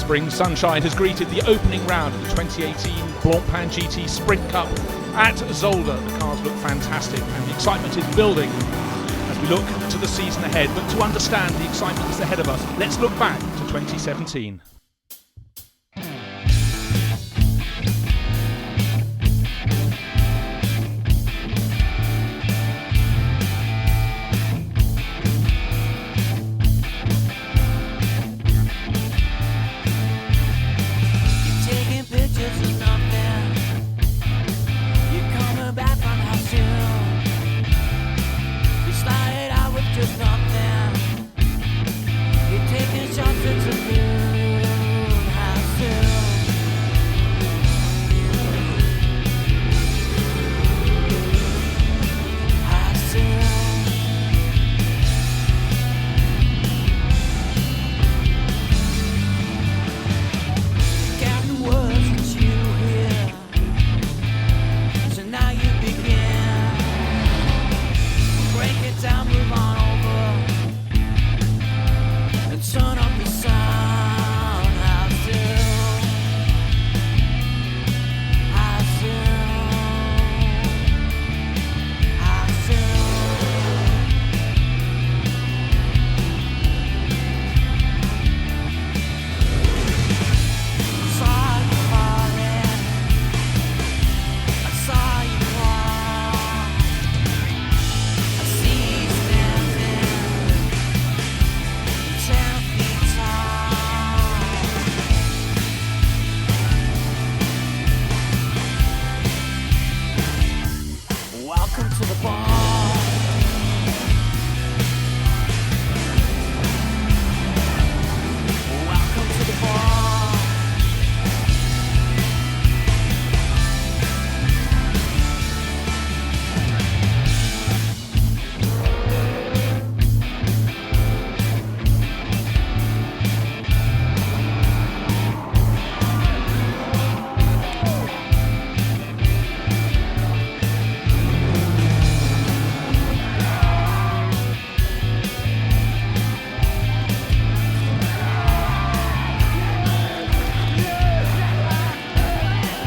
Spring sunshine has greeted the opening round of the 2018 Blancpain GT Sprint Cup at Zolder. The cars look fantastic and the excitement is building as we look to the season ahead. But to understand the excitement that's ahead of us, let's look back to 2017.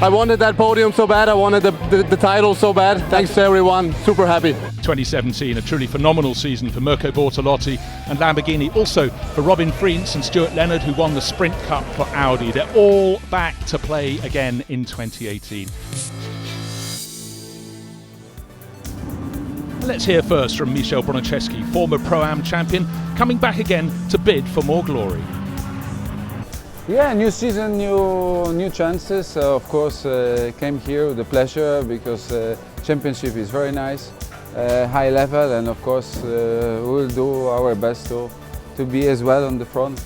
I wanted that podium so bad, I wanted the title so bad. Thanks to everyone, super happy. 2017, a truly phenomenal season for Mirko Bortolotti and Lamborghini, also for Robin Freins and Stuart Leonard, who won the Sprint Cup for Audi. They're all back to play again in 2018. Let's hear first from Michel Bronicheski, former Pro-Am champion, coming back again to bid for more glory. Yeah, new season, new chances. Of course, came here with a pleasure because championship is very nice, high level, and of course we'll do our best to be as well on the front.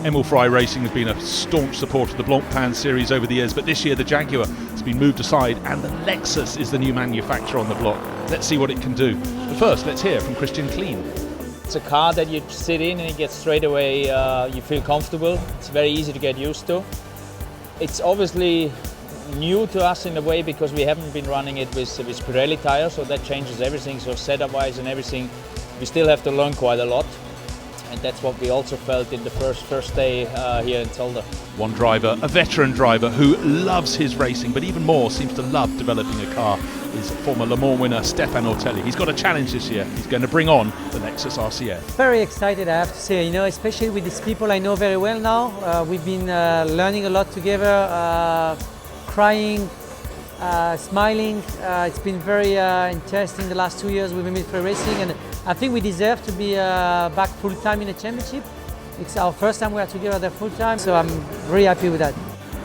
Emil Frey Racing has been a staunch supporter of the Blancpain series over the years, but this year the Jaguar has been moved aside and the Lexus is the new manufacturer on the block. Let's see what it can do. But first, let's hear from Christian Klein. It's a car that you sit in and you get straight away, you feel comfortable. It's very easy to get used to. It's obviously new to us in a way because we haven't been running it with Pirelli tires, so that changes everything. So setup-wise and everything, we still have to learn quite a lot. And that's what we also felt in the first day here in Zolder. One driver, a veteran driver who loves his racing, but even more seems to love developing a car, is former Le Mans winner Stefan Ortelli. He's got a challenge this year. He's going to bring on the Lexus RCF. Very excited, I have to say, especially with these people I know very well now. We've been learning a lot together, crying, smiling. It's been very interesting the last 2 years we've been with racing, and I think we deserve to be back full-time in the championship. It's our first time we are together there full-time, so I'm very happy with that.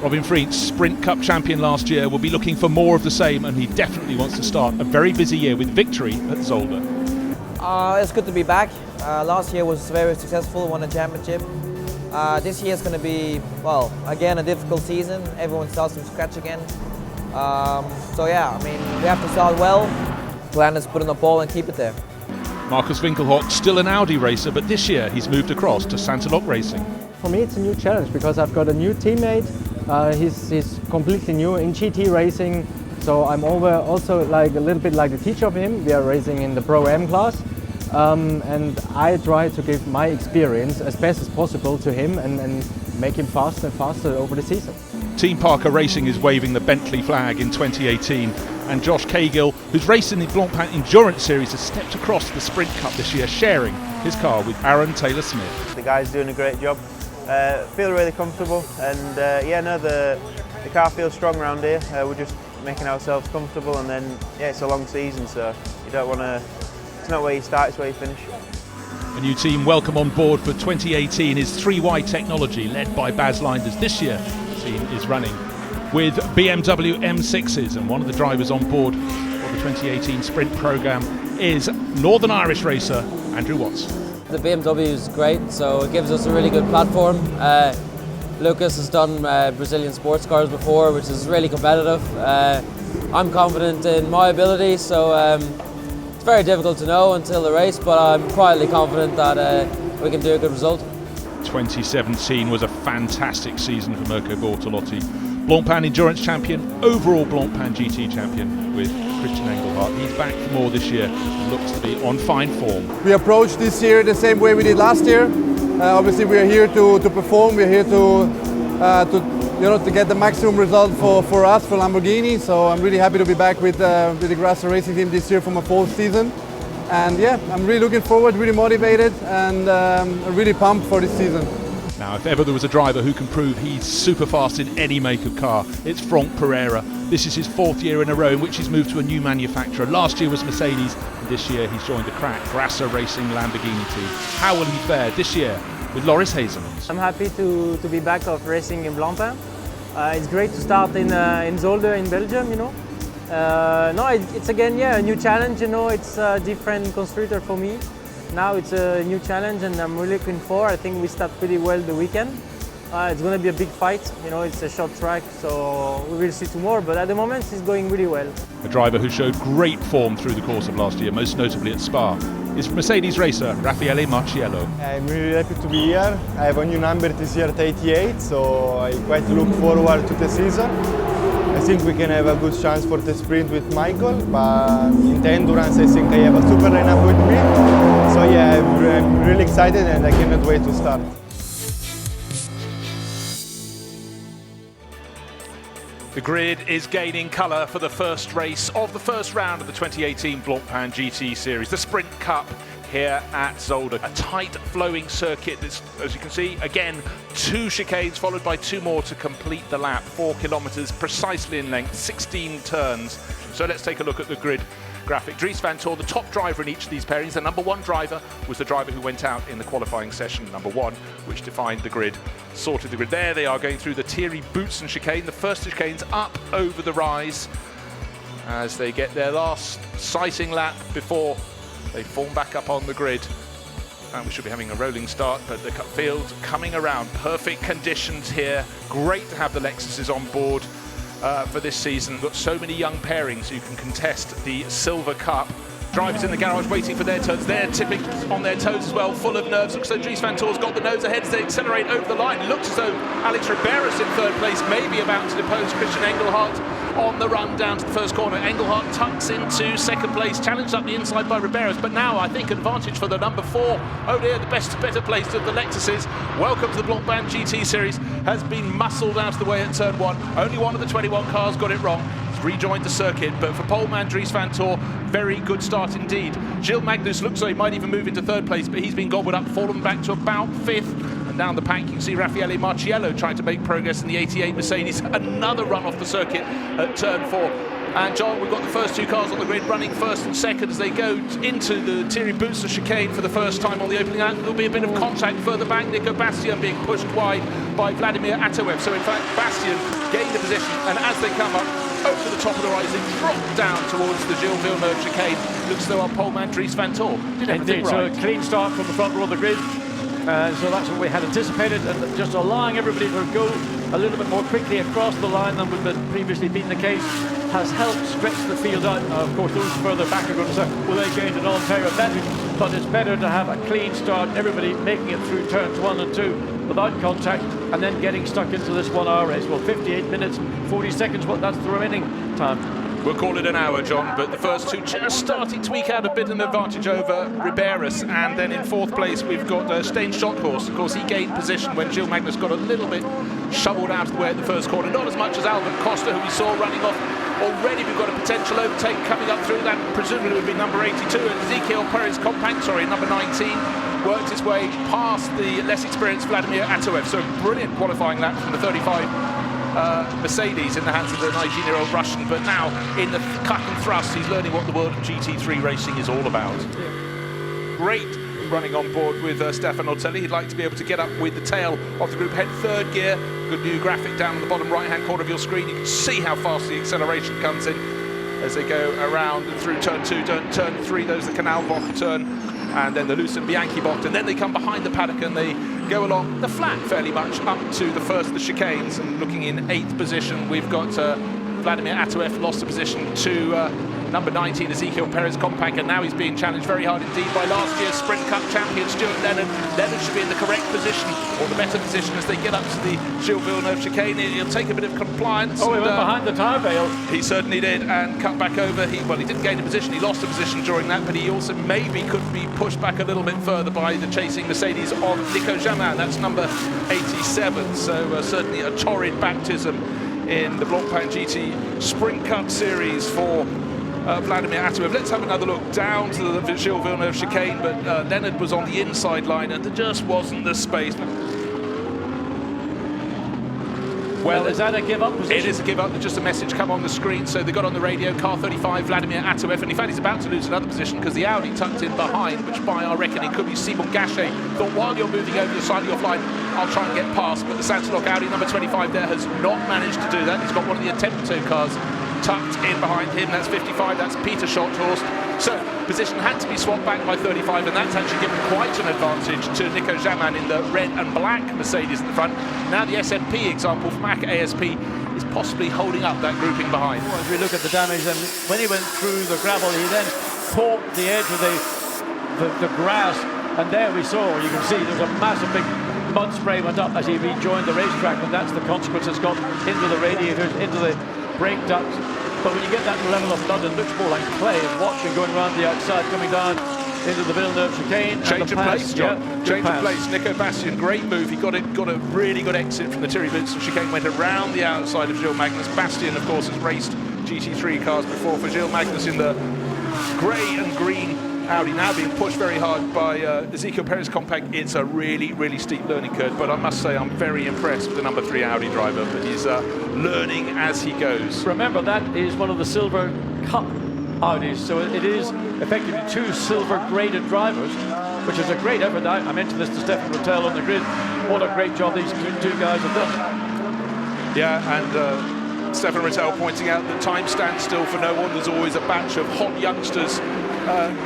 Robin Freins, Sprint Cup champion last year, will be looking for more of the same, and he definitely wants to start a very busy year with victory at Zolder. It's good to be back. Last year was very successful, won a championship. This year is going to be, well, again a difficult season. Everyone starts from scratch again. So yeah, I mean, we have to start well. Plan is put on the pole and keep it there. Markus Winkelhock, still an Audi racer, but this year he's moved across to Santalok Racing. For me it's a new challenge because I've got a new teammate. He's completely new in GT racing, so I'm also like a little bit like the teacher of him. We are racing in the Pro-Am class. and I try to give my experience as best as possible to him and make him faster and faster over the season. Team Parker Racing is waving the Bentley flag in 2018, and Josh Cahill, who's raced in the Blancpain Endurance Series, has stepped across the Sprint Cup this year, sharing his car with Aaron Taylor-Smith. The guy's doing a great job. Feel really comfortable, and the car feels strong around here. We're just making ourselves comfortable, and then it's a long season, so you don't want to. It's not where you start, it's where you finish. A new team welcome on board for 2018 is 3Y Technology, led by Baz Linders. This year, the team is running with BMW M6s, and one of the drivers on board for the 2018 Sprint programme is Northern Irish racer Andrew Watts. The BMW is great, so it gives us a really good platform. Lucas has done Brazilian sports cars before, which is really competitive. I'm confident in my ability, so it's very difficult to know until the race, but I'm quietly confident that we can do a good result. 2017 was a fantastic season for Mirko Bortolotti. Blancpain Endurance Champion, overall Blancpain GT Champion with Christian Engelhardt. He's back for more this year and looks to be on fine form. We approached this year the same way we did last year. Obviously we are here to perform, we're here to get the maximum result for us, for Lamborghini. So I'm really happy to be back with the Grasser Racing team this year for my fourth season. And yeah, I'm really looking forward, really motivated, and I'm really pumped for this season. Now, if ever there was a driver who can prove he's super fast in any make of car, it's Franck Pereira. This is his fourth year in a row in which he's moved to a new manufacturer. Last year was Mercedes, and this year he's joined the crack Grasser Racing Lamborghini team. How will he fare this year with Loris Hazelmans? I'm happy to be back of racing in Blancpain. It's great to start in Zolder in Belgium, you know. It's again, a new challenge, you know. It's a different constructor for me. Now it's a new challenge, and I'm really looking forward. I think we start pretty well the weekend. It's going to be a big fight, you know, it's a short track, so we will see tomorrow, but at the moment it's going really well. A driver who showed great form through the course of last year, most notably at Spa, is Mercedes racer Raffaele Marciello. I'm really happy to be here. I have a new number this year at 88, so I quite look forward to the season. I think we can have a good chance for the sprint with Michael, but in the endurance I think I have a super lineup with me. So yeah, I'm really excited and I cannot wait to start. The grid is gaining colour for the first race of the first round of the 2018 Blancpain GT Series, the Sprint Cup here at Zolder. A tight flowing circuit that's, as you can see, again, 2 chicanes followed by 2 more to complete the lap, 4 kilometres precisely in length, 16 turns. So let's take a look at the grid graphic. Dries van Tor, the top driver in each of these pairings. The number 1 driver was the driver who went out in the qualifying session, number 1, which defined the grid, sorted the grid. There they are going through the Thierry Boutsen chicane. The first chicane's up over the rise as they get their last sighting lap before they form back up on the grid. And we should be having a rolling start, but the field coming around. Perfect conditions here. Great to have the Lexuses on board for this season. Got so many young pairings who can contest the Silver Cup. Drivers in the garage waiting for their turns. They're tipping on their toes as well, full of nerves. Looks as though Dries van Tor's got the nose ahead as they accelerate over the line. Looks as though Alex Riberas in third place, maybe about to depose Christian Engelhardt on the run down to the first corner. Engelhardt tucks into second place, challenged up the inside by Riberas, but now I think advantage for the number 4. Oh dear, the better placed of the Lexuses. Welcome to the Blancpain GT Series, has been muscled out of the way at turn 1. Only one of the 21 cars got it wrong. Rejoined the circuit, but for poleman Dries van Tor, very good start indeed. Gilles Magnus looks like he might even move into third place, but he's been gobbled up, fallen back to about 5th. And down the pack you can see Raffaele Marciello trying to make progress in the 88 Mercedes. Another run off the circuit at turn 4. And John, we've got the first 2 cars on the grid running first and second as they go into the Thierry Boutsen chicane for the first time on the opening lap. There'll be a bit of contact further back. Nico Bastian being pushed wide by Vladimir Ataev. So in fact, Bastian gained the position, and as they come up over the top of the rise, they drop down towards the Gilles Villeneuve chicane. Looks as though our poleman Dries van Tor did everything right. So a clean start from the front row of the grid. So that's what we had anticipated, and just allowing everybody to go a little bit more quickly across the line than would have previously been the case has helped stretch the field out. Of course, those further back are going to say, well, they gained an unfair advantage, but it's better to have a clean start, everybody making it through turns 1 and 2 without contact, and then getting stuck into this 1 hour race. Well, 58 minutes, 40 seconds, well, that's the remaining time. We'll call it an hour, John, but the first two just starting to eke out a bit of an advantage over Riberas, and then in fourth place we've got Stein Stockhorst. Of course, he gained position when Gilles Magnus got a little bit shoveled out of the way at the first corner, not as much as Albert Costa, who we saw running off. Already we've got a potential overtake coming up through that, presumably would be number 82, and Ezekiel Perez Compact, number 19, worked his way past the less experienced Vladimir Atoev. So brilliant qualifying lap from the 35 Mercedes in the hands of the 19-year-old Russian, but now in the cut and thrust he's learning what the world of GT3 racing is all about. Great running on board with Stefan Ortelli. He'd like to be able to get up with the tail of the group, head third gear. Good new graphic down on the bottom right hand corner of your screen. You can see how fast the acceleration comes in as they go around and through turn 2, turn 3, those are the Canal Bocht turn, and then the Lucent Bianchi Bocht, and then they come behind the paddock and they go along the flat fairly much up to the first of the chicanes. And looking in 8th position, we've got Vladimir Atoev, lost the position to number 19, Ezekiel Perez Compact, and now he's being challenged very hard indeed by last year's Sprint Cup champion Stuart Leonard. Leonard should be in the correct position, or the better position, as they get up to the Gilles Villeneuve chicane. He'll take a bit of compliance. Oh, he went behind the tyre bale. He certainly did, and cut back over. He didn't gain a position, he lost a position during that, but he also maybe could be pushed back a little bit further by the chasing Mercedes of Nico Jamin. That's number 87, so certainly a torrid baptism in the Blancpain GT Sprint Cup Series for Vladimir Atoev. Let's have another look down to the Gilles Villeneuve chicane, but Leonard was on the inside line and there just wasn't the space. Well, is that a give-up position? It is a give-up. There's just a message come on the screen. So they got on the radio, car 35, Vladimir Atoev, and in fact he's about to lose another position because the Audi tucked in behind, which by our reckoning could be Simon Gachet. Thought while you're moving over, you're slightly offline, I'll try and get past, but the Santilok Audi number 25 there has not managed to do that. He's got one of the Attempto cars tucked in behind him. That's 55, that's Peter Schotthorst. So position had to be swapped back by 35, and that's actually given quite an advantage to Nico Jamin in the red and black Mercedes at the front. Now the SMP example from ASP is possibly holding up that grouping behind. Well, as we look at the damage, and when he went through the gravel, he then caught the edge of the grass, and there we saw, you can see there's a massive big mud spray went up as he rejoined the racetrack, and that's the consequence. It's got into the radiators, into the brake ducts. But when you get that level of mud, it looks more like clay, and watching going around the outside, coming down into the Villeneuve chicane. Change of place, John. Yeah, change of place. Nico Bastian, great move. He got a really good exit from the Thierry Vincent chicane, went around the outside of Gilles Magnus. Bastian, of course, has raced GT3 cars before for Gilles Magnus in the grey and green Audi, now being pushed very hard by Ezekiel Perez Compact. It's a really, really steep learning curve, but I must say I'm very impressed with the number 3 Audi driver, but he's learning as he goes. Remember, that is one of the Silver Cup Audis, so it is effectively 2 silver graded drivers, which is a great effort. I mentioned this to Stefan Rottel on the grid. What a great job these two guys have done. Yeah, and Stefan Rottel pointing out that time stands still for no one. There's always a batch of hot youngsters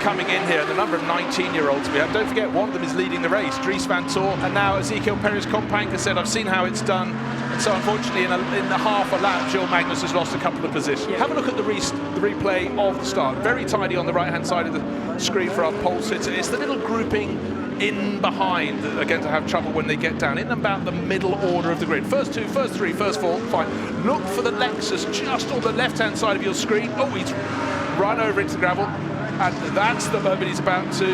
coming in here. The number of 19-year-olds we have. Don't forget, one of them is leading the race, Dries van Tor, and now Ezekiel Perez Compact has said, I've seen how it's done. And so unfortunately in the half a lap, Gilles Magnus has lost a couple of positions. Have a look at the replay of the start. Very tidy on the right-hand side of the screen for our pole sitter. It's the little grouping in behind that are going to have trouble when they get down in about the middle order of the grid. First 2, first 3, first 4, fine. Look for the Lexus just on the left-hand side of your screen. Oh, he's run over into the gravel. And that's the moment he's about to,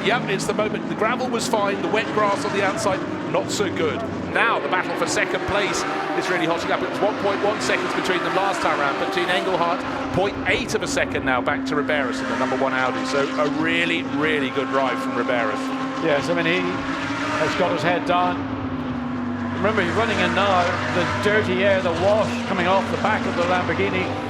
yep, it's the moment. The gravel was fine, the wet grass on the outside, not so good. Now the battle for second place is really hotting up. It was 1.1 seconds between them last time round, between Engelhardt, 0.8 of a second now back to Riberas in the number 1 Audi. So a really, really good drive from Riberas. Yes, I mean, he has got his head down. Remember, he's running in now, the dirty air, the wash coming off the back of the Lamborghini.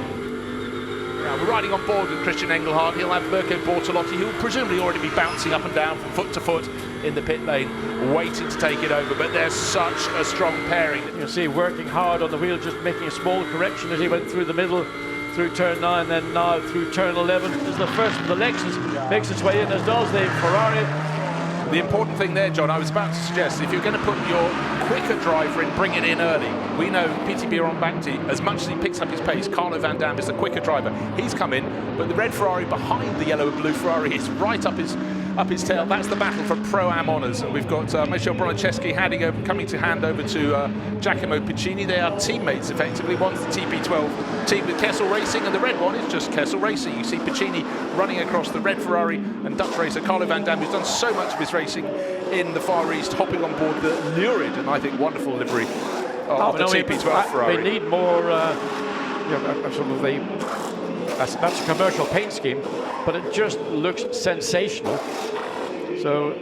We're riding on board with Christian Engelhardt. He'll have Mirko Bortolotti, who'll presumably already be bouncing up and down from foot to foot in the pit lane, waiting to take it over. But there's such a strong pairing. You'll see working hard on the wheel, just making a small correction as he went through the middle, through turn 9, then now through turn 11. This is the first of the Lexus, makes its way in, as does the Ferrari. The important thing there, John, I was about to suggest, if you're going to put your quicker driver in, bring it in early. We know Piti Bieron-Bakti, as much as he picks up his pace, Carlo Van Dam is the quicker driver. He's come in, but the red Ferrari behind the yellow and blue Ferrari is right up his up its tail. That's the battle for Pro-Am honours. And we've got Michel Bronicheski coming to hand over to Giacomo Piccini. They are teammates, effectively. One's the TP12 team with Kessel Racing, and the red one is just Kessel Racing. You see Piccini running across the red Ferrari, and Dutch racer Carlo van Dam, who's done so much of his racing in the Far East, hopping on board the lurid and I think wonderful livery of the TP12 Ferrari. They need more sort of that's a commercial paint scheme, but it just looks sensational. So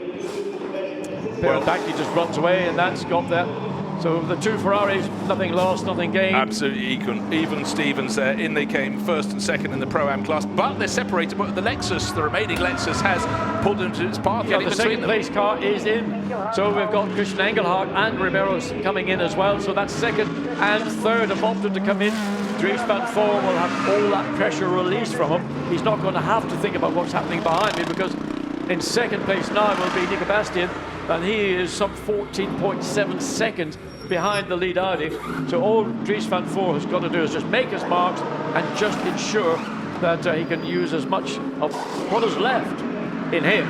Backley just runs away, and that's got that. So the two Ferraris, nothing lost, nothing gained. Absolutely even Stevens there. In they came first and second in the Pro-Am class, but they're separated. But the remaining Lexus has pulled them to its path. Yeah, the second place car is in. So we've got Christian Engelhardt and Riberos coming in as well. So that's second and third have opted to come in. Dries van Voor will have all that pressure released from him. He's not going to have to think about what's happening behind me, because in second place now will be Nico Bastian, and he is some 14.7 seconds behind the lead Audi. So all Dries van Voor has got to do is just make his marks and just ensure that he can use as much of what is left in him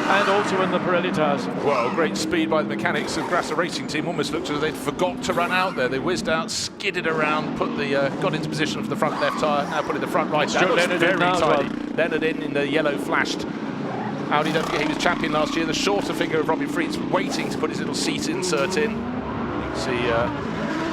and also in the Pirelli tires. Well, great speed by the mechanics of Grasser Racing Team. Almost looked as though they'd forgot to run out there. They whizzed out, skidded around, got into position for the front left tyre, now put in the front right. That looks very tidy. Leonard in the yellow flashed Audi. Don't forget he was champion last year. The shorter figure of Robin Freets waiting to put his little seat insert in. You can see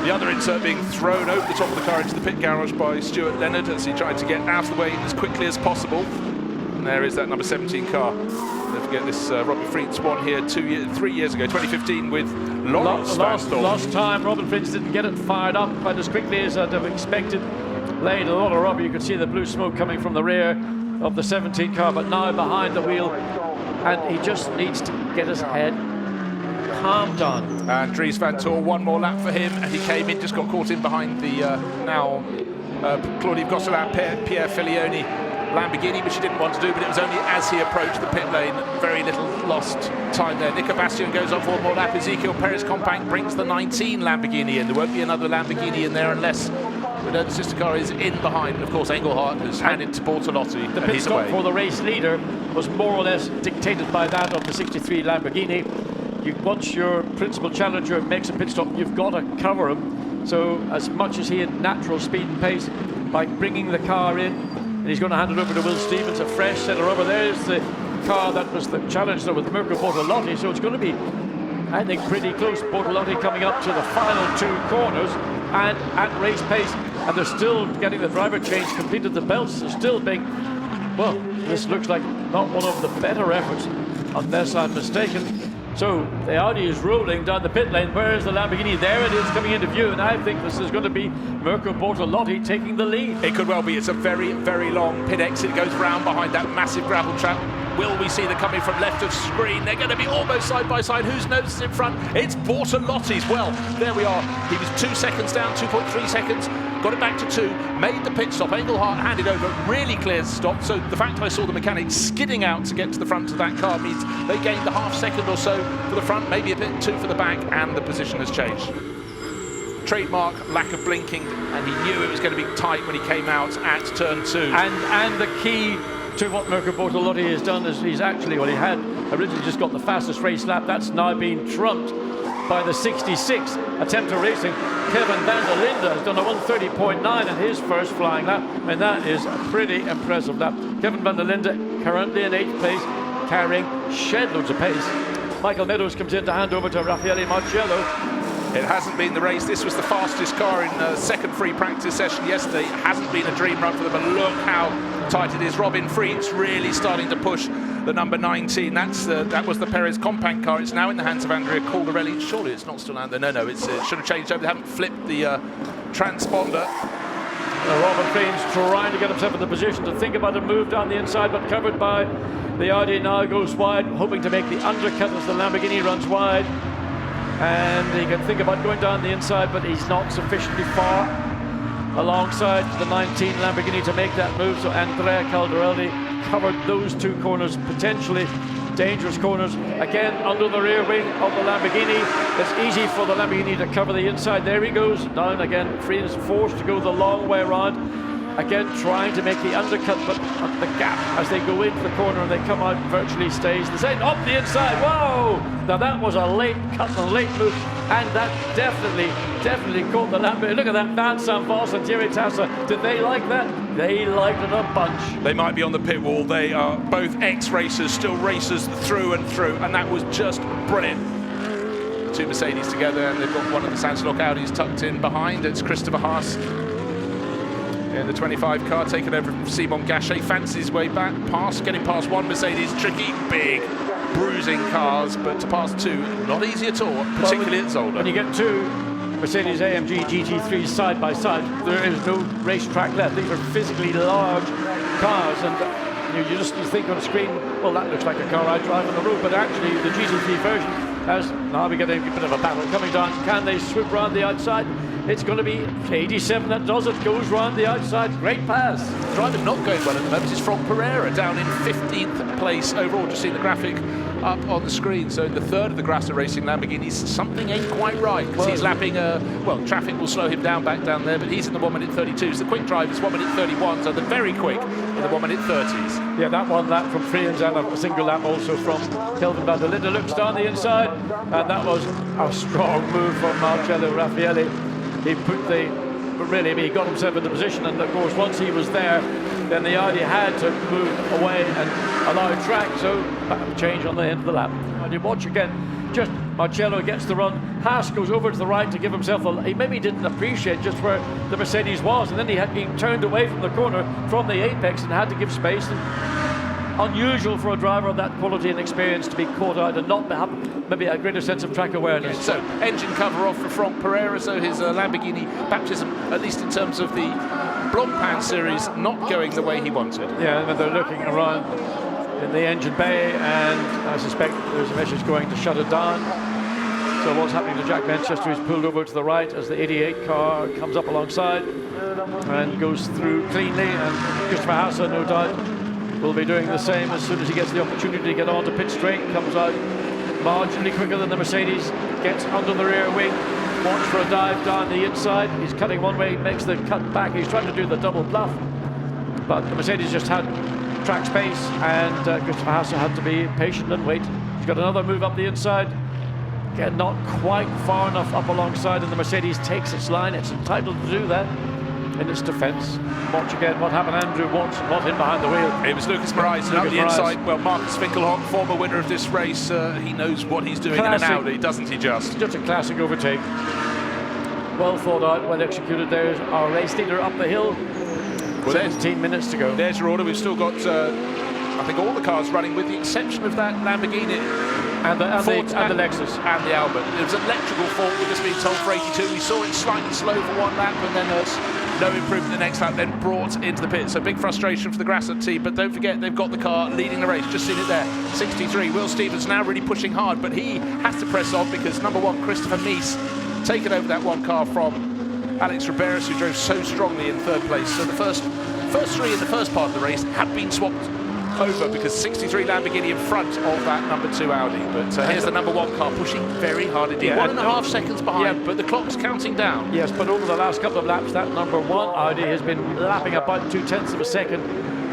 the other insert being thrown over the top of the car into the pit garage by Stuart Leonard as he tried to get out of the way as quickly as possible. And there is that number 17 car. Don't forget this Robin Freets won here 3 years ago, 2015, with Lawrence last time Robin Freets didn't get it fired up quite as quickly as I'd have expected. Laid a lot of rubber. You could see the blue smoke coming from the rear of the 17 car, but now behind the wheel, and he just needs to get his head calmed down. And Dries van Voor, one more lap for him, and he came in, just got caught in behind the Claude Gosselin, Pierre Filioni Lamborghini, which he didn't want to do, but it was only as he approached the pit lane, very little lost time there. Nico Bastian goes on for one more lap. Ezekiel Perez Compact brings the 19 Lamborghini in. There won't be another Lamborghini in there unless the sister car is in behind. And of course Engelhardt has handed to Bortolotti. The pit stop for the race leader was more or less dictated by that of the 63 Lamborghini. Once your principal challenger makes a pit stop, you've got to cover him. So as much as he had natural speed and pace, by bringing the car in, and he's going to hand it over to Will Stevens, a fresh set of rubber. There's the car that was the challenger with Mirko Bortolotti, so it's going to be, I think, pretty close. Bortolotti coming up to the final two corners and at race pace, and they're still getting the driver change completed. The belts are still being, well, this looks like not one of the better efforts, unless I'm mistaken. So the Audi is rolling down the pit lane. Where is the Lamborghini? There it is coming into view, and I think this is going to be Mirko Bortolotti taking the lead. It could well be. It's a very, very long pit exit. It goes round behind that massive gravel trap. Will we see them coming from left of screen? They're going to be almost side by side. Who's noticed in front? It's Bortolotti's. Well, there we are. He was 2 seconds down, 2.3 seconds. Got it back to 2, made the pit stop. Engelhardt handed over, really clears the stop. So the fact I saw the mechanics skidding out to get to the front of that car means they gained a half second or so for the front, maybe a bit 2 for the back, and the position has changed. Trademark lack of blinking, and he knew it was going to be tight when he came out at turn 2. And the key to what Mirko Bortolotti has done is he had originally just got the fastest race lap. That's now been trumped by the 66 attempt at racing. Kevin van der Linde has done a 1:30.9 in his first flying lap, and that is a pretty impressive lap. Kevin van der Linde currently in 8th place, carrying shed loads of pace. Michael Meadows comes in to hand over to Raffaele Marcello. It hasn't been the race. This was the fastest car in the second free practice session yesterday. It hasn't been a dream run for them, but look how tight it is. Robin Freets really starting to push the number 19. That was the Perez compact car. It's now in the hands of Andrea Caldarelli. Surely it's not still out there. No, it should have changed over. They haven't flipped the transponder. Robin Freets trying to get himself in the position to think about a move down the inside, but covered by the Audi. Now goes wide, hoping to make the undercut as the Lamborghini runs wide. And he can think about going down the inside, but he's not sufficiently far alongside the 19 Lamborghini to make that move. So Andrea Caldarelli covered those 2 corners, potentially dangerous corners. Again, under the rear wing of the Lamborghini. It's easy for the Lamborghini to cover the inside. There he goes down again. Freed is forced to go the long way around. Again, trying to make the undercut, but the gap as they go into the corner and they come out virtually stays the same. Up the inside, whoa! Now that was a late cut and a late move, and that definitely caught the Lamborghini. Look at that, Van Sanvos and Thierry Tassa. Did they like that? They liked it a bunch. They might be on the pit wall. They are both ex-racers, still racers through and through, and that was just brilliant. Two Mercedes together, and they've got one of the Sandslock Audis tucked in behind. It's Christopher Haas in the 25 car, taken over from Simon Gachet, fancies his way back, getting past one Mercedes, tricky, big, bruising cars, but to pass two, not easy at all, particularly at Zolder. When you get two Mercedes AMG GT3s side by side, there is no racetrack left. These are physically large cars, and you think on screen, well, that looks like a car I drive on the road, but actually the GT3 version has, now we're getting a bit of a battle coming down. Can they swoop round the outside? It's going to be 87 that does it, goes round the outside, great pass. Driver not going well at the moment is Franck Pereira, down in 15th place overall. Just seeing the graphic up on the screen. So in the third of the Grasser Racing Lamborghinis, something ain't quite right, because he's lapping, well, traffic will slow him down back down there, but he's in the 1 minute 32s. The quick drive is 1 minute 31, so the very quick in the 1 minute 30s. Yeah, that one lap from Friends and a single lap also from Kelvin van der Linde. Looks down the inside, and that was a strong move from Marcello Raffaelli. He put the, but really he got himself in the position, and of course once he was there, then the Audi had to move away and allow track, so change on the end of the lap. And you watch again, just Marcello gets the run, Haas goes over to the right to give himself a, he maybe didn't appreciate just where the Mercedes was, and then he turned away from the corner from the apex and had to give space. And unusual for a driver of that quality and experience to be caught out and not have maybe a greater sense of track awareness. So engine cover off for Franck Pereira, so his Lamborghini baptism, at least in terms of the Blancpain series, not going the way he wanted. Yeah, and they're looking around in the engine bay, and I suspect there's a message going to shut it down. So what's happening to Jack Manchester? He's pulled over to the right as the 88 car comes up alongside and goes through cleanly, and Christopher Hasse, no doubt, will be doing the same as soon as he gets the opportunity to get on to pit straight. Comes out marginally quicker than the Mercedes, gets under the rear wing, watch for a dive down the inside. He's cutting one way, makes the cut back. He's trying to do the double bluff, but the Mercedes just had track space, and Christopher Hasse had to be patient and wait. He's got another move up the inside. Again, not quite far enough up alongside, and the Mercedes takes its line. It's entitled to do that in its defence. Watch again what happened. Andrew Watson not in behind the wheel. It was Lucas Morais up the inside. Well, Marcus Finkelhock, former winner of this race, he knows what he's doing in an Audi, doesn't he just? Just a classic overtake. Well thought out, well executed. There's our race leader up the hill. Well, 17 minutes to go. There's your order. We've still got, I think, all the cars running, with the exception of that Lamborghini. And the Lexus. And the Albert. It was an electrical fault, we're just being told, for 82. We saw it slightly slow for one lap, and then no improvement the next lap, then brought into the pit. So big frustration for the Grasser team, but don't forget, they've got the car leading the race. Just seen it there, 63. Will Stevens now really pushing hard, but he has to press on because number one, Christopher Mies, taken over that one car from Alex Riberas, who drove so strongly in third place. So the first three in the first part of the race had been swapped over because 63 Lamborghini in front of that number 2 Audi. But here's the number 1 car pushing very hard indeed. Yeah, 1.5 seconds behind, but the clock's counting down. Yes, but over the last couple of laps, that number 1 Audi has been lapping about 0.2 of a second,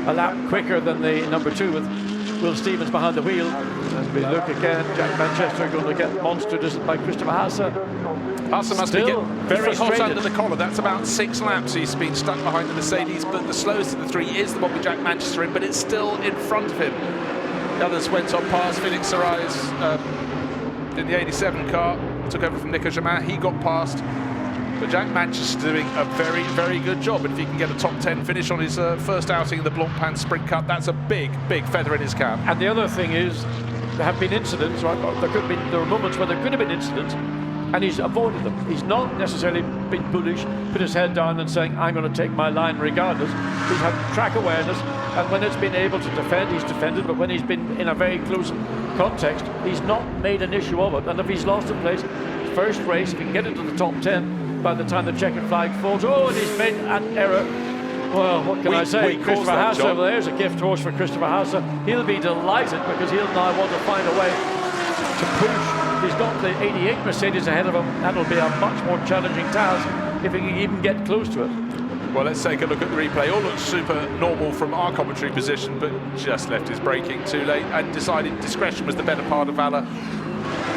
a lap quicker than the number 2 with Will Stevens behind the wheel. As we look again, Jack Manchester going to get monstered by Christopher Hasse. Hasse must be getting very hot under the collar. That's about 6 laps he's been stuck behind the Mercedes, but the slowest of the 3 is the one with Jack Manchester in, but it's still in front of him. The others went on past. Felix Sarais in the 87 car took over from Nico Germain. He got past, but Jack Manchester doing a very, very good job. And if he can get a top 10 finish on his first outing in the Blancpain Sprint Cup, that's a big, big feather in his cap. And the other thing is, there have been incidents, right? There are moments where there could have been incidents, and he's avoided them. He's not necessarily been bullish, put his head down and saying, I'm going to take my line regardless. He's had track awareness, and when it's been able to defend, he's defended, but when he's been in a very close context, he's not made an issue of it. And if he's lost a place, first race, if he can get into the top 10, by the time the checkered flag falls, and he's made an error. Well, what can I say? Christopher Hasse over there is a gift horse for Christopher Hasse. He'll be delighted because he'll now want to find a way to push. He's got the 88 Mercedes ahead of him. That'll be a much more challenging task if he can even get close to it. Well, let's take a look at the replay. All looks super normal from our commentary position, but just left his braking too late and decided discretion was the better part of valour.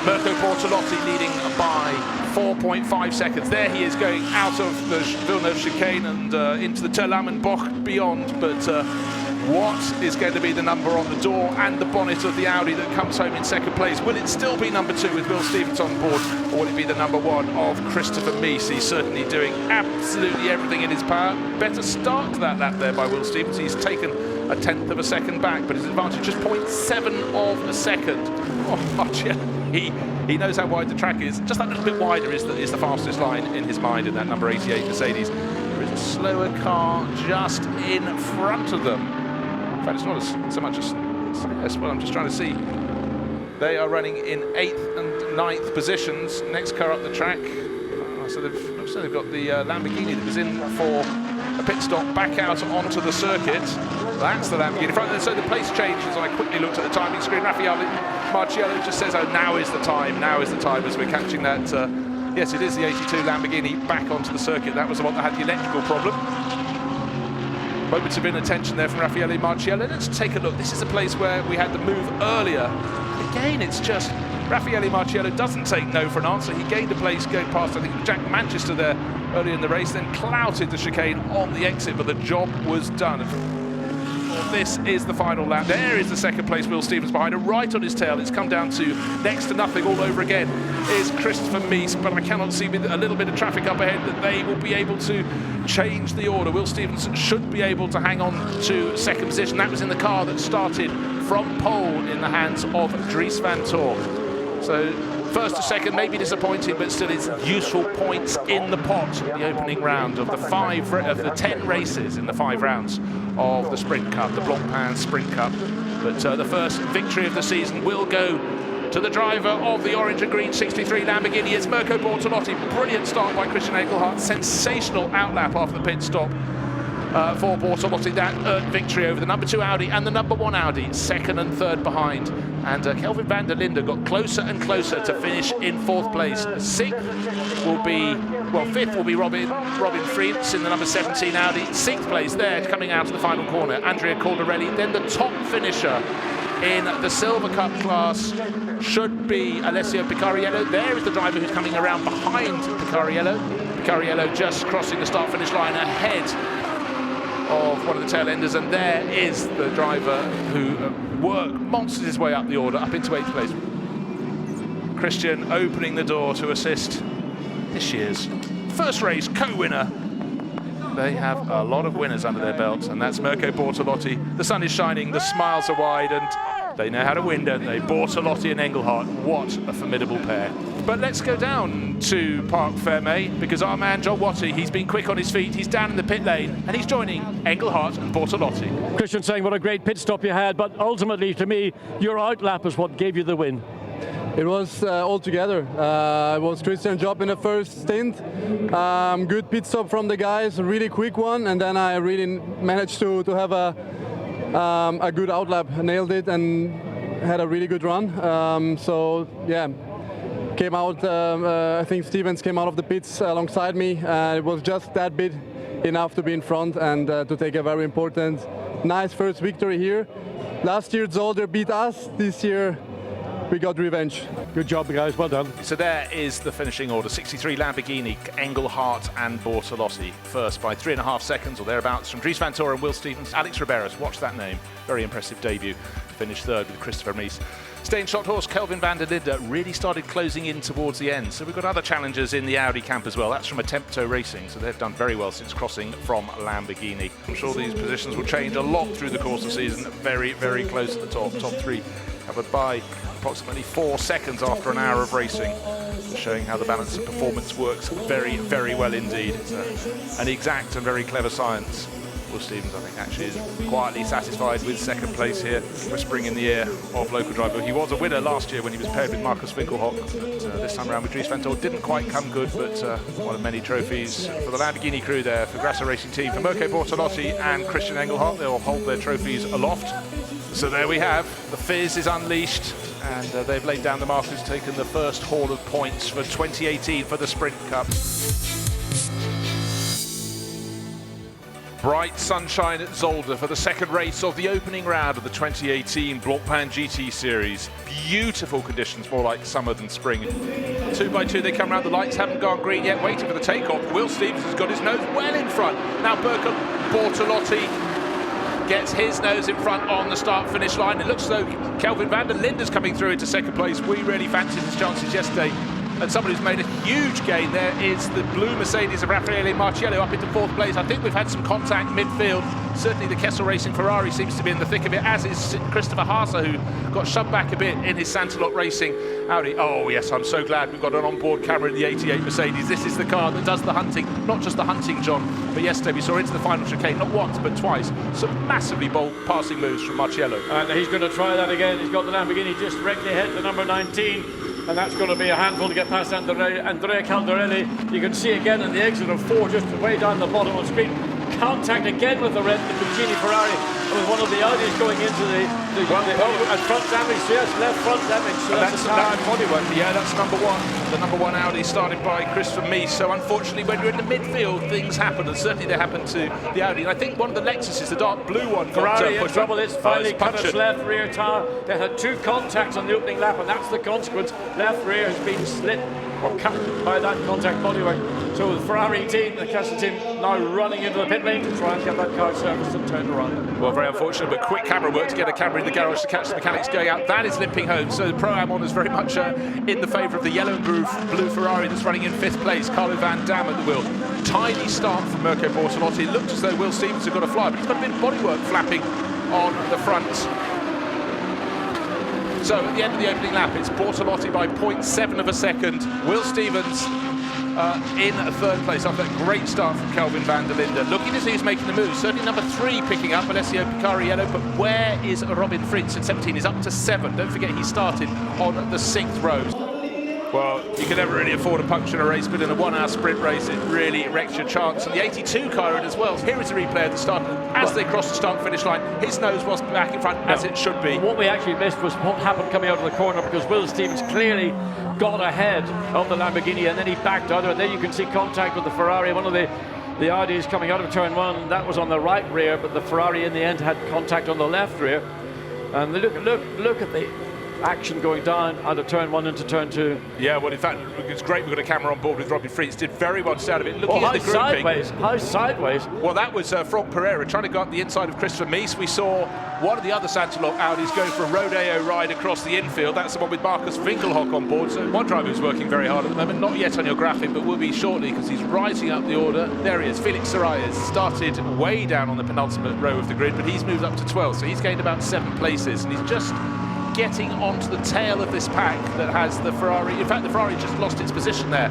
Mirko Bortolotti leading by 4.5 seconds. There he is going out of the Villeneuve chicane and into the Terlamen-Boch beyond, but what is going to be the number on the door and the bonnet of the Audi that comes home in second place? Will it still be number 2 with Will Stevens on board, or will it be the number 1 of Christopher Mies? He's certainly doing absolutely everything in his power. Better start to that lap there by Will Stevens. He's taken a 1/10 of a second back, but his advantage just 0.7 of a second. Oh, he knows how wide the track is. Just that little bit wider is the fastest line in his mind in that number 88 Mercedes. There is a slower car just in front of them. In fact, it's not so much as well. I'm just trying to see. They are running in 8th and 9th positions. Next car up the track. So they've got the Lamborghini that was in for a pit stop back out onto the circuit. That's the Lamborghini front. So the place changes. I quickly looked at the timing screen. Raffaele Marciello just says, "Oh, now is the time. Now is the time." As we're catching that. Yes, it is the 82 Lamborghini back onto the circuit. That was the one that had the electrical problem. Moments of inattention there from Raffaele Marciello. Let's take a look. This is a place where we had the move earlier. Again, it's just Raffaele Marciello doesn't take no for an answer. He gained a place going past, I think, Jack Manchester there early in the race, then clouted the chicane on the exit, but the job was done. This is the final lap. There is the second place Will Stevens behind him, right on his tail. It's come down to next to nothing all over again is Christopher Mies, but I cannot see with a little bit of traffic up ahead that they will be able to change the order. Will Stevens should be able to hang on to second position. That was in the car that started from pole in the hands of Dries van Tor. So first to second may be disappointing, but still it's useful points in the pot in the opening round of the 10 races in the 5 rounds of the Sprint Cup, the Blancpain Sprint Cup. But the first victory of the season will go to the driver of the orange and green 63 Lamborghini. It's Mirko Bortolotti. Brilliant start by Christian Engelhardt. Sensational outlap after the pit stop for Bortolotti. That earned victory over the number 2 Audi and the number 1 Audi, second and third behind. And Kelvin van der Linde got closer and closer to finish in 4th place. 6th will be, well, 5th will be Robin Frientz in the number 17 Audi. 6th place there, coming out of the final corner, Andrea Caldarelli. Then the top finisher in the Silver Cup class should be Alessio Picariello. There is the driver who's coming around behind Picariello. Picariello just crossing the start-finish line ahead of one of the tail enders, and there is the driver who monsters his way up the order, up into 8th place. Christian opening the door to assist this year's first race co-winner. They have a lot of winners under their belts, and that's Mirko Bortolotti. The sun is shining, the smiles are wide, and they know how to win, don't they? Bortolotti and Engelhardt, what a formidable pair. But let's go down to Parc Fermé, because our man John Watty, he's been quick on his feet, he's down in the pit lane, and he's joining Engelhardt and Bortolotti. Christian saying what a great pit stop you had, but ultimately, to me, your outlap is what gave you the win. It was all together. It was Christian's job in the first stint. Good pit stop from the guys, a really quick one, and then I really managed to have a good outlap. Nailed it and had a really good run. So yeah, came out. I think Stevens came out of the pits alongside me. It was just that bit enough to be in front and to take a very important, nice first victory here. Last year Zolder beat us. This year we got revenge. Good job, guys. Well done. So there is the finishing order. 63 Lamborghini, Engelhardt and Bortolotti. First by 3.5 seconds or thereabouts from Dries van Tor and Will Stevens. Alex Riberas, watch that name. Very impressive debut. Finished third with Christopher Mies. Staying shot horse Kelvin van der Linde really started closing in towards the end. So we've got other challengers in the Audi camp as well. That's from Attempto Racing. So they've done very well since crossing from Lamborghini. I'm sure these positions will change a lot through the course of the season. Very, very close at the top. Top 3 covered by approximately 4 seconds after an hour of racing, showing how the balance of performance works very, very well indeed. It's an exact and very clever science. Will Stevens, I think, actually is quietly satisfied with second place here, whispering in the ear of local driver. He was a winner last year when he was paired with Markus Winkelhock, but this time around with Dries van Tor didn't quite come good, but one of many trophies for the Lamborghini crew there, for Grasser Racing Team, for Mirko Bortolotti and Christian Engelhardt. They'll hold their trophies aloft. So there we have, the fizz is unleashed, and they've laid down the markers, taken the first haul of points for 2018 for the Sprint Cup. Bright sunshine at Zolder for the second race of the opening round of the 2018 Blancpain GT Series. Beautiful conditions, more like summer than spring. 2 by 2 they come round, the lights haven't gone green yet, waiting for the takeoff. Will Stevens has got his nose well in front. Now Bortolotti gets his nose in front on the start-finish line. It looks as though Kelvin van der Linde's coming through into second place. We really fancied his chances yesterday. And somebody who's made a huge gain there is the blue Mercedes of Raffaele Marciello up into 4th place. I think we've had some contact midfield. Certainly the Kessel Racing Ferrari seems to be in the thick of it, as is Christopher Haase, who got shoved back a bit in his Santalot Racing Audi. Oh yes, I'm so glad we've got an onboard camera in the 88 Mercedes. This is the car that does the hunting, not just the hunting, John, but yesterday we saw into the final chicane, not once but twice, some massively bold passing moves from Marciello. And he's going to try that again. He's got the Lamborghini just directly ahead to number 19. And that's going to be a handful to get past Andrea Caldarelli. You can see again in the exit of 4, just way down the bottom of the screen. Contact again with the red, the Puccini Ferrari, with one of the Audis going into the and front damage, yes, left front damage. So that's a bad bodywork. Yeah, that's number 1. The number 1 Audi started by Christopher Mies. So unfortunately, when you're in the midfield, things happen, and certainly they happened to the Audi. And I think one of the Lexuses, the dark blue one, Ferrari in trouble. It's finally cut its left rear tire. They had 2 contacts on the opening lap, and that's the consequence. Left rear has been slit or cut by that contact bodywork. So the Ferrari team, the Kessel team, now running into the pit lane to try and get that car serviced and turned around. Well, very unfortunate, but quick camera work to get a camera in the garage to catch the mechanics going out. That is limping home. So the Pro-Am honour is very much in the favour of the yellow and blue Ferrari that's running in 5th place. Carlo Van Dam at the wheel. Tiny start from Mirko Bortolotti. It looked as though Will Stevens had got a fly, but he's got a bit of bodywork flapping on the front. So at the end of the opening lap, it's Bortolotti by 0.7 of a second. Will Stevens in 3rd place after that great start from Kelvin van der Linde. Looking as he's making the move. Certainly number 3 picking up, Alessio Picariello, but where is Robin Fritz at 17? He's up to 7. Don't forget he started on the 6th row. Well, you can never really afford a puncture in a race, but in a 1-hour sprint race, it really wrecks your chance. And the 82 car in as well. Here is a replay of the start. As they cross the start-finish line, his nose was back in front, as it should be. What we actually missed was what happened coming out of the corner, because Will Stevens clearly got ahead of the Lamborghini, and then he backed out, and then you can see contact with the Ferrari. One of the Audis coming out of turn 1, that was on the right rear, but the Ferrari in the end had contact on the left rear. And look at the action going down out of turn 1 into turn 2. Yeah, well, in fact, it's great we've got a camera on board with Robin Fritz. Did very well to stay out of it. Looking at the grouping. How sideways? Well, that was Franck Pereira trying to go up the inside of Christopher Mies. We saw one of the other Santalot Audis go for a rodeo ride across the infield. That's the one with Marcus Winkelhock on board. So one driver who's working very hard at the moment. Not yet on your graphic, but will be shortly, because he's rising up the order. There he is. Felix Sorayas started way down on the penultimate row of the grid, but he's moved up to 12. So he's gained about 7 places, and he's just getting onto the tail of this pack that has the Ferrari. In fact, the Ferrari just lost its position there.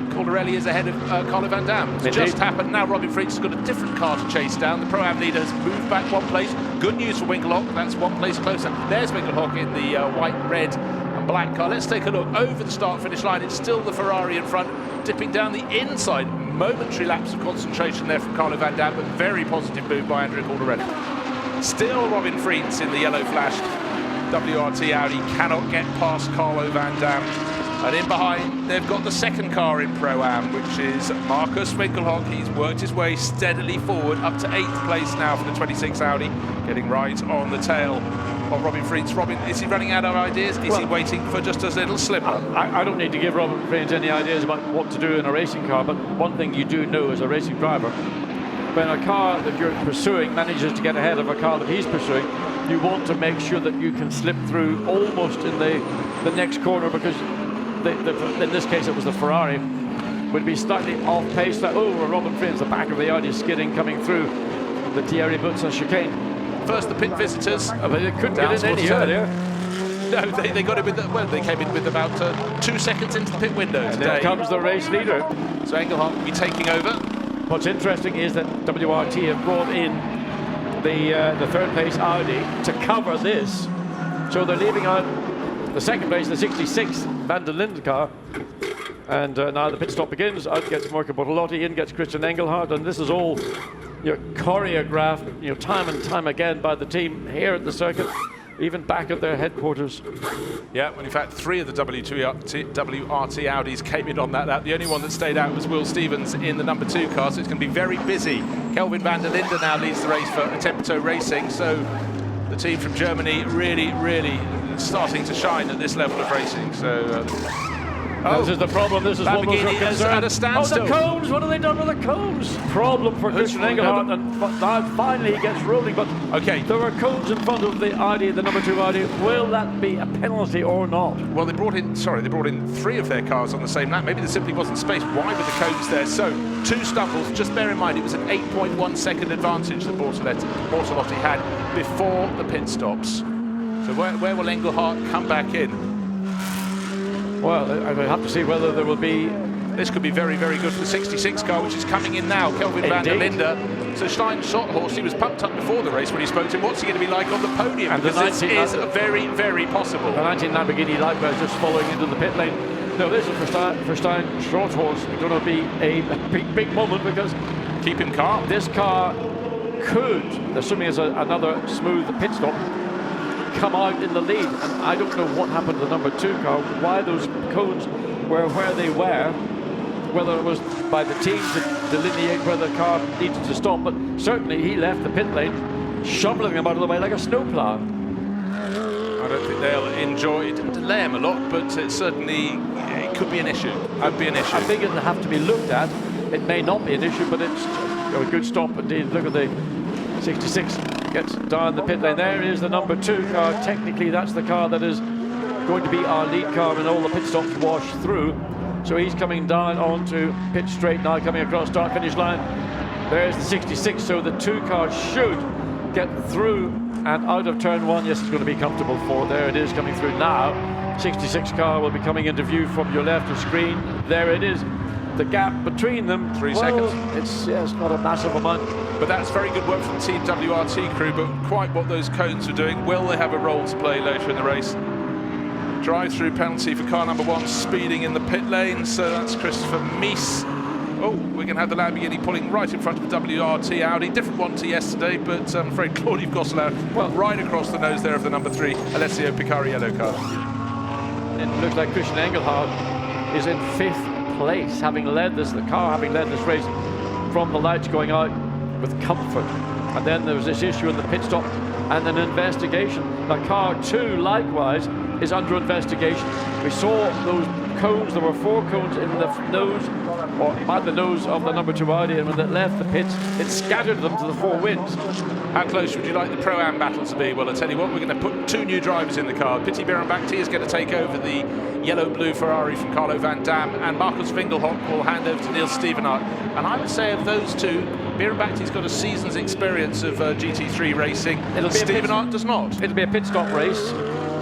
Caldarelli is ahead of Carlo Van Dam. It's just happened. Now Robin Fritz has got a different car to chase down. The Pro-Am leader has moved back 1 place. Good news for Winkelhock. That's 1 place closer. There's Winkelhock in the white, red and black car. Let's take a look over the start-finish line. It's still the Ferrari in front, dipping down the inside. Momentary lapse of concentration there from Carlo Van Dam, but very positive move by Andrea Caldarelli. Still Robin Fritz in the yellow flashed WRT Audi, cannot get past Carlo Van Dam. And in behind, they've got the second car in Pro-Am, which is Marcus Winkelhock. He's worked his way steadily forward, up to 8th place now for the 26 Audi, getting right on the tail of Robin Fritz. Robin, is he running out of ideas? Is he waiting for just a little slip? I don't need to give Robin Fritz any ideas about what to do in a racing car, but one thing you do know as a racing driver, when a car that you're pursuing manages to get ahead of a car that he's pursuing, you want to make sure that you can slip through almost in the next corner, because in this case it was the Ferrari, would be slightly off pace. Robin Fritz, the back of the Audi skidding coming through the Thierry Boutsen chicane. First the pit visitors. They couldn't get in any earlier. No, they got it with they came in with about 2 seconds into the pit window and today. There comes the race leader. So Engelhardt will be taking over. What's interesting is that WRT have brought in the 3rd place Audi to cover this, so they're leaving out the 2nd place, the 66 Van der Linde car, and now the pit stop begins. Out gets Mirko Bortolotti, in gets Christian Engelhardt, and this is all choreographed time and time again by the team here at the circuit. even back at their headquarters. Yeah, well, in fact, 3 of the WRT Audis came in on that lap. The only one that stayed out was Will Stevens in the number 2 car, so it's going to be very busy. Kelvin van der Linde now leads the race for Tempo Racing, so the team from Germany really starting to shine at this level of racing. So this is the problem. This is what was Lamborghini is at a standstill. Oh, the cones! What have they done with the cones? Problem for Christian Engelhardt, and now finally he gets rolling. But okay, there were cones in front of the Audi, the number 2 Audi. Will that be a penalty or not? Well, they brought in 3 of their cars on the same lap. Maybe there simply wasn't space. Why were the cones there? So 2 stumbles. Just bear in mind it was an 8.1 second advantage that Bortolotti had before the pit stops. So where will Engelhardt come back in? Well, I will have to see whether there will be... This could be very, very good for the 66 car, which is coming in now. Kelvin van der Linde. So Stein Schotthorst, he was pumped up before the race when he spoke to him. What's he going to be like on the podium? And because this is very, very possible. The 19 Lamborghini likewise just following into the pit lane. No, this is for Stein Schotthorst going to be a big moment, because... Keep him calm. This car could, assuming it's another smooth pit stop, come out in the lead, and I don't know what happened to the number 2 car, why those cones were where they were, whether it was by the team to delineate where the car needed to stop, but certainly he left the pit lane shoveling them out of the way like a snowplow. I don't think they'll enjoy it and delay him a lot, but it certainly it could be an issue. Could be an issue. I think it'll have to be looked at. It may not be an issue, but it's a good stop indeed. Look at the 66 gets down the pit lane. There is the number 2 car. Technically, that's the car that is going to be our lead car when all the pit stops wash through. So he's coming down onto pit straight now, coming across start-finish line. There's the 66, so the 2 cars should get through and out of turn 1. Yes, it's going to be comfortable for. There it is coming through now. 66 car will be coming into view from your left of screen. There it is. The gap between them, 3 seconds. It's not a massive amount. But that's very good work from the Team WRT crew, but quite what those cones are doing. Will they have a role to play later in the race? Drive-through penalty for car number 1 speeding in the pit lane, so that's Christopher Mies. Oh, we're going to have the Lamborghini pulling right in front of the WRT Audi. Different one to yesterday, but I'm afraid Claude Gosselin, well, right across the nose there of the number 3, Alessio Picariello car. And it looks like Christian Engelhardt is in 5th place, having led this race from the lights going out with comfort. And then there was this issue in the pit stop and an investigation. Now car 2 likewise is under investigation. We saw those cones, there were 4 cones in the nose, or by the nose of the number 2 Audi, and when it left the pits, it scattered them to the 4 winds. How close would you like the Pro-Am battle to be? Well, I tell you what, we're going to put 2 new drivers in the car. Piti Bierenbachti is going to take over the yellow-blue Ferrari from Carlo Van Dam, and Marcus Winkelhock will hand over to Niels Stevenart. And I would say of those 2, Bierenbachti's got a season's experience of GT3 racing. Stevenart does not. It'll be a pit stop race,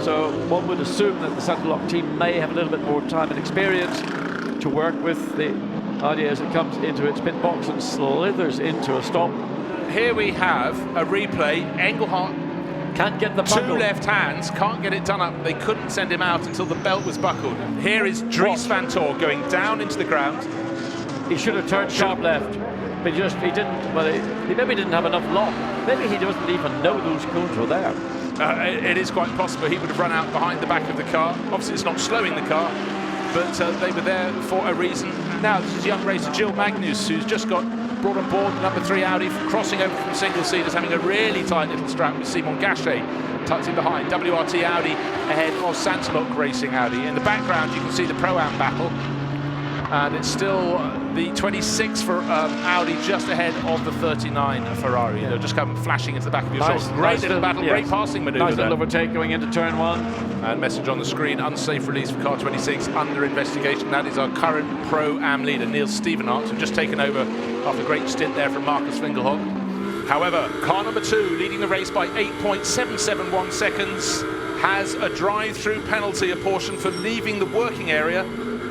so one would assume that the Sanderlock team may have a little bit more time and experience to work with the Audi as it comes into its pit box and slithers into a stop. Here we have a replay. Engelhardt can't get the buckle. 2 left hands, can't get it done up. They couldn't send him out until the belt was buckled. Here is Dries Van Tor going down into the ground. He should have turned sharp left, but he didn't. Well, he maybe didn't have enough lock. Maybe he doesn't even know those cones were there. It is quite possible he would have run out behind the back of the car. Obviously, it's not slowing the car, but they were there for a reason. Now, this is young racer Jill Magnus, who's just got brought on board the number 3 Audi, crossing over from single seaters, having a really tight little strap with Simon Gachet tucked in behind. WRT Audi ahead of Sanderlock Racing Audi. In the background, you can see the Pro-Am battle, and it's still the 26 for Audi just ahead of the 39 Ferrari. They'll just come flashing into the back of your shoulder. Great little battle, great passing manoeuvre. Nice little overtake going into turn 1. And message on the screen, unsafe release for car 26, under investigation. That is our current Pro-Am leader, Niels Stevenart, who's just taken over after a great stint there from Marcus Winkelhock. However, car number 2, leading the race by 8.771 seconds, has a drive-through penalty apportioned for leaving the working area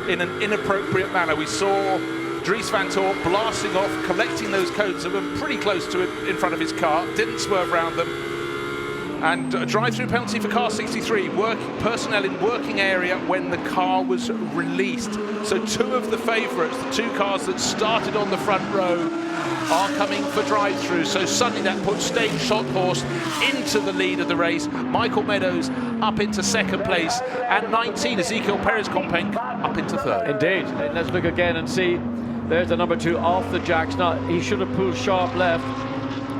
in an inappropriate manner. We saw Dries Van Tor blasting off, collecting those cones that were pretty close to him in front of his car, didn't swerve around them. And a drive-through penalty for car 63, personnel in working area when the car was released. So two of the favourites, the two cars that started on the front row, are coming for drive-through. So suddenly that puts Stein Schotthorst into the lead of the race. Michael Meadows up into second place, and 19, Ezekiel Perez-Companc, up into third. Indeed. Let's look again and see. There's the number 2 off the jacks. Now, he should have pulled sharp left,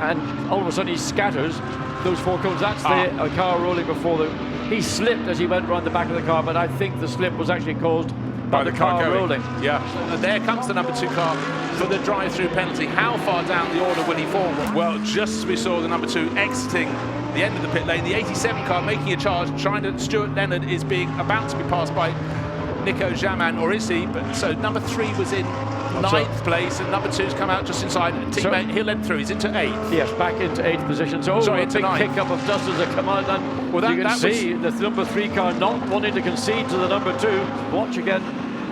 and all of a sudden he scatters those 4 cones. That's the car rolling before the... He slipped as he went around the back of the car, but I think the slip was actually caused by the car rolling. Yeah. And there comes the number 2 car for the drive-through penalty. How far down the order will he fall? Well, just as we saw the number 2 exiting the end of the pit lane, the 87 car making a charge, Stuart Leonard is about to be passed by Nico Jamin, or is he? But so number 3 was in 9th place, and number 2's come out just inside. Teammate, he'll end through. He's into 8th. Yes, back into 8th position. So a big kick up of dust as they come out. And well, you can see the number 3 car not wanting to concede to the number 2. Watch again.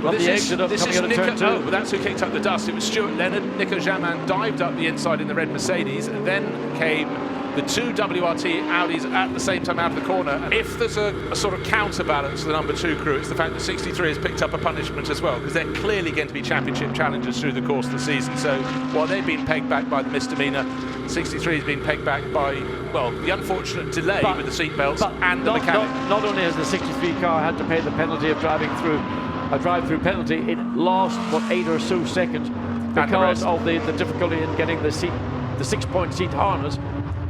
Well, the exit of coming out of turn 2. Oh, but that's who kicked up the dust. It was Stuart Leonard. Nico Jamin dived up the inside in the red Mercedes, and then came the 2 WRT Audis at the same time out of the corner. And if there's a sort of counterbalance to the number 2 crew, it's the fact that 63 has picked up a punishment as well, because they're clearly going to be championship challengers through the course of the season. So while they've been pegged back by the misdemeanor, 63 has been pegged back by, well, the unfortunate delay with the seatbelts and the mechanic. Not only has the 63 car had to pay the penalty of driving through a drive-through penalty, it lost, 8 or so seconds because of the difficulty in getting the 6-point seat harness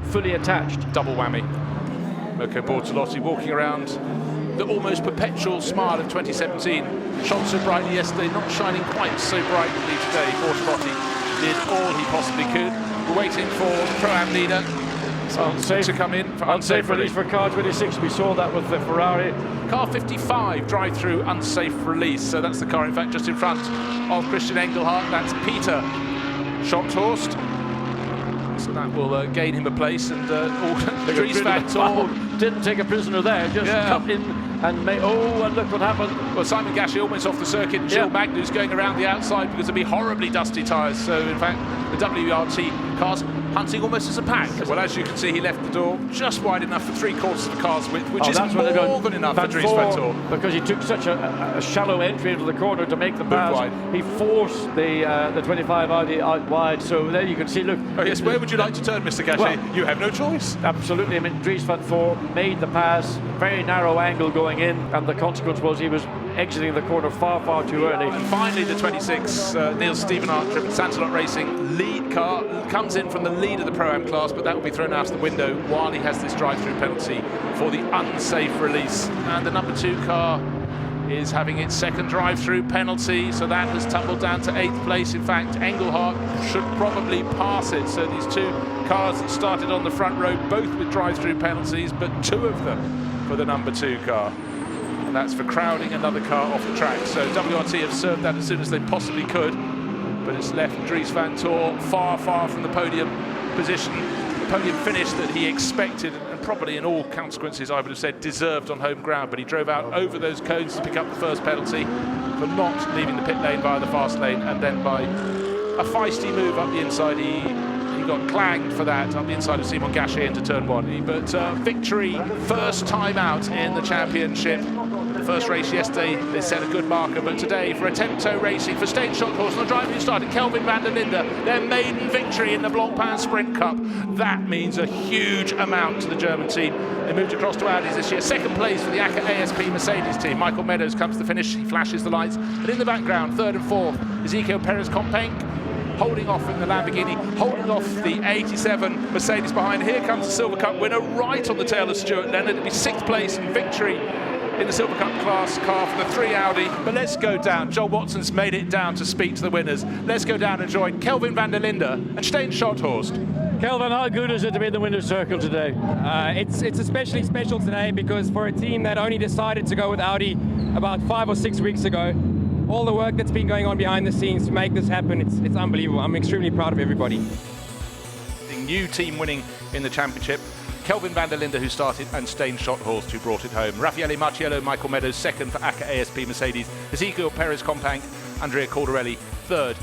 fully attached. Double whammy. Mirko Bortolotti walking around the almost perpetual smile of 2017. Shone so brightly yesterday, not shining quite so brightly today. Bortolotti did all he possibly could. We're waiting for the Pro-Am leader to come in for unsafe release for car 26. We saw that with the Ferrari. Car 55, drive-through unsafe release. So that's the car, in fact, just in front of Christian Engelhardt. That's Peter Schotthorst. So that will gain him a place, and Dries van Tor didn't take a prisoner there, just cut in and made, and look what happened. Well, Simon Gachet almost off the circuit, Gilles Magnus going around the outside because it'd be horribly dusty tyres. So in fact, the WRT cars hunting almost as a pack. Well, as you can see, he left the door just wide enough for 3/4 of the car's width, which is more than enough for Dries van Tor. Because he took such a shallow entry into the corner to make the pass. He forced the 25 Audi out wide. So there you can see, look. Oh yes, where would you like to turn, Mr. Gachet? Well, you have no choice. Absolutely. I mean, Dries van Tor made the pass, very narrow angle going in, and the consequence was he was exiting the corner far, far too early. And finally, the 26 Niels Stevenart driven Sansalot Racing lead car comes in from the lead of the Pro-Am class, but that will be thrown out of the window while he has this drive-through penalty for the unsafe release. And the number 2 car is having its second drive-through penalty, so that has tumbled down to 8th place. In fact, Engelhardt should probably pass it. So these 2 cars that started on the front row, both with drive-through penalties, but 2 of them for the number 2 car. And that's for crowding another car off the track. So WRT have served that as soon as they possibly could, but it's left Dries van Tor far, far from the podium position, the podium finish that he expected, and probably in all consequences, I would have said, deserved on home ground. But he drove out over those cones to pick up the first penalty for not leaving the pit lane via the fast lane, and then by a feisty move up the inside, he got clanged for that up the inside of Simon Gachet into turn 1. But victory, first time out in the championship. The first race yesterday, they set a good marker, but today for Attento Racing, for Stein Schotthorst, and the driver who started, Kelvin van der Linde, their maiden victory in the Blancpain Sprint Cup. That means a huge amount to the German team. They moved across to Audis this year. Second place for the ACA ASP Mercedes team. Michael Meadows comes to the finish, he flashes the lights, and in the background, 3rd and 4th, Ezekiel Perez-Companc, holding off in the Lamborghini, holding off the 87 Mercedes behind. Here comes the Silver Cup winner right on the tail of Stuart Leonard. It'll be 6th place and victory in the Silver Cup class car for the 3 Audi. But let's go down. Joel Watson's made it down to speak to the winners. Let's go down and join Kelvin van der Linde and Stein Schotthorst. Kelvin, how good is it to be in the winner's circle today? It's especially special today because for a team that only decided to go with Audi about 5 or 6 weeks ago, all the work that's been going on behind the scenes to make this happen, it's unbelievable. I'm extremely proud of everybody. The new team winning in the championship, Kelvin van der Linde, who started, and Stein Schotthorst, who brought it home. Raffaele Marciello, Michael Meadows, 2nd for ACA ASP Mercedes. Ezekiel Perez-Companc, Andrea Caldarelli, 3rd,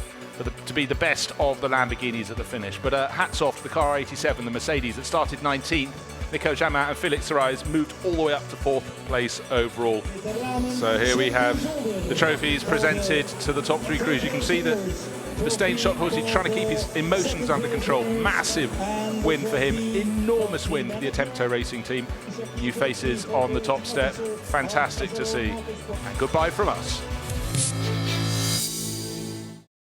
to be the best of the Lamborghinis at the finish. But hats off to the car 87, the Mercedes that started 19th. Nico Jamin and Felix Sarais moved all the way up to 4th place overall. So here we have the trophies presented to the top 3 crews. You can see that the stage shot was trying to keep his emotions under control. Massive win for him, enormous win for the Attempto Racing team. New faces on the top step, fantastic to see. And goodbye from us.